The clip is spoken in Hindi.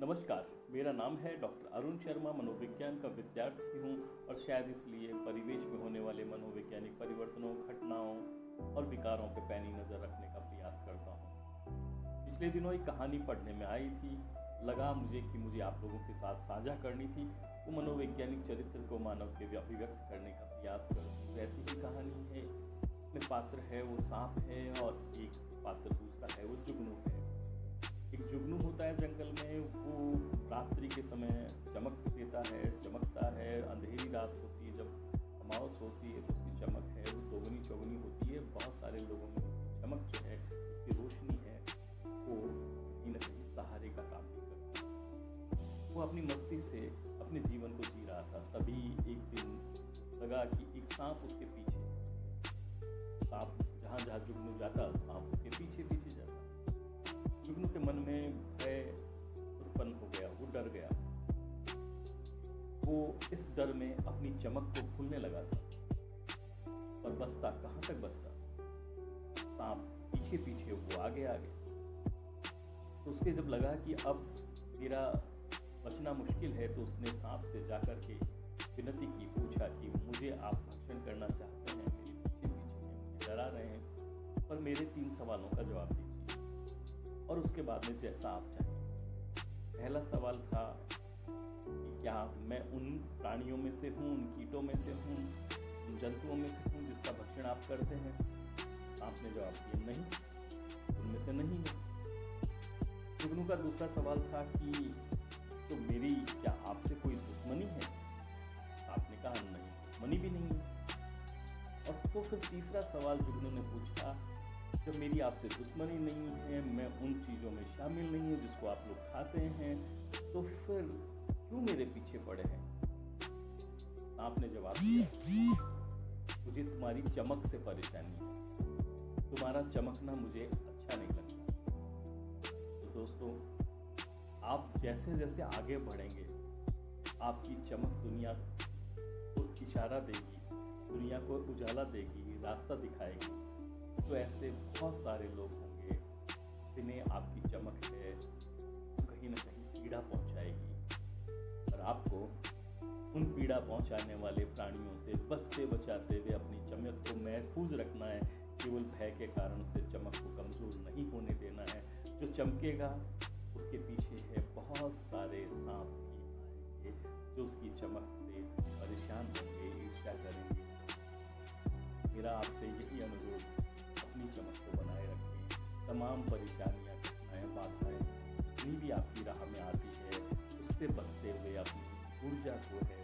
नमस्कार, मेरा नाम है डॉक्टर अरुण शर्मा। मनोविज्ञान का विद्यार्थी हूँ और शायद इसलिए परिवेश में होने वाले मनोवैज्ञानिक परिवर्तनों, घटनाओं और विकारों पर पैनी नज़र रखने का प्रयास करता हूँ। पिछले दिनों एक कहानी पढ़ने में आई थी, लगा मुझे कि मुझे आप लोगों के साथ साझा करनी थी। वो मनोवैज्ञानिक चरित्र को मानव के अभिव्यक्त करने का प्रयास करूँ। वैसी ही कहानी है, इसमें पात्र है वो सांप है और एक पात्र दूसरा है वो जुगनू है। एक जुगनू होता है जंगल में, वो रात्रि के समय चमक देता है, चमकता है। अंधेरी रात होती है, जब अमावस होती है तो उसकी चमक है वो दोगुनी चौगुनी होती है। बहुत सारे लोगों में उसकी चमक जो है, उसकी रोशनी है, वो कहीं न कहीं सहारे का काम भी करती है। वो अपनी मस्ती से अपने जीवन को जी रहा था। तभी एक दिन लगा कि एक सांप उसके पीछे, सांप जहाँ जहाँ जुगनू जाता, सांप उसके पीछे पीछे जाता। जुगनू के मन में भय उत्पन्न हो गया, वो डर गया। वो इस डर में अपनी चमक को भूलने लगा था और बचता कहाँ तक बचता, सांप पीछे पीछे, वो आगे आगे। तो उसके जब लगा कि अब मेरा बचना मुश्किल है, तो उसने सांप से जाकर के विनती की, पूछा कि मुझे आप भक्षण करना चाहते हैं, मेरे पीछे पीछे हैं, मुझे डरा रहे हैं, पर मेरे 3 सवालों का जवाब दीजिए और उसके बाद में जैसा आप चाहें। पहला सवाल था कि क्या मैं उन प्राणियों में से हूँ, उन कीटों में से हूँ, उन जंतुओं में से हूँ जिसका भक्षण आप करते हैं? सांप ने जवाब दिया, नहीं, उनमें से नहीं है। जुगनू का दूसरा सवाल था कि तो मेरी क्या आपसे कोई दुश्मनी है? आपने कहा नहीं, दुश्मनी भी नहीं है। और तो फिर तीसरा सवाल जुगनू ने पूछा, जब मेरी आपसे दुश्मनी नहीं है, मैं उन चीज़ों में शामिल नहीं हूँ जिसको आप लोग खाते हैं, तो फिर क्यों मेरे पीछे पड़े हैं? आपने जवाब दिया, मुझे तुम्हारी चमक से परेशानी है, तुम्हारा चमकना मुझे अच्छा नहीं लगता। तो दोस्तों, आप जैसे जैसे आगे बढ़ेंगे, आपकी चमक दुनिया को इशारा देगी, दुनिया को उजाला देगी, रास्ता दिखाएगी। तो ऐसे बहुत सारे लोग होंगे जिन्हें आपकी चमक है कहीं न कहीं पीड़ा पहुंचाएगी, और आपको उन पीड़ा पहुंचाने वाले प्राणियों से बचते बचाते हुए अपनी चमक को महफूज रखना है। केवल भय के कारण से चमक को कमज़ोर नहीं होने देना है। जो चमकेगा उसके पीछे है बहुत सारे सांप भी आएंगे जो उसकी चमक से परेशान होंगे, ईर्ष्या करेंगे। मेरा आपसे यही अनुरोध, अपनी चमक को बनाए रखें। तमाम परेशानियां, घटनाएं, बाधाएं जितनी भी आपकी राह में आती है, उससे बचते हुए अपनी ऊर्जा को है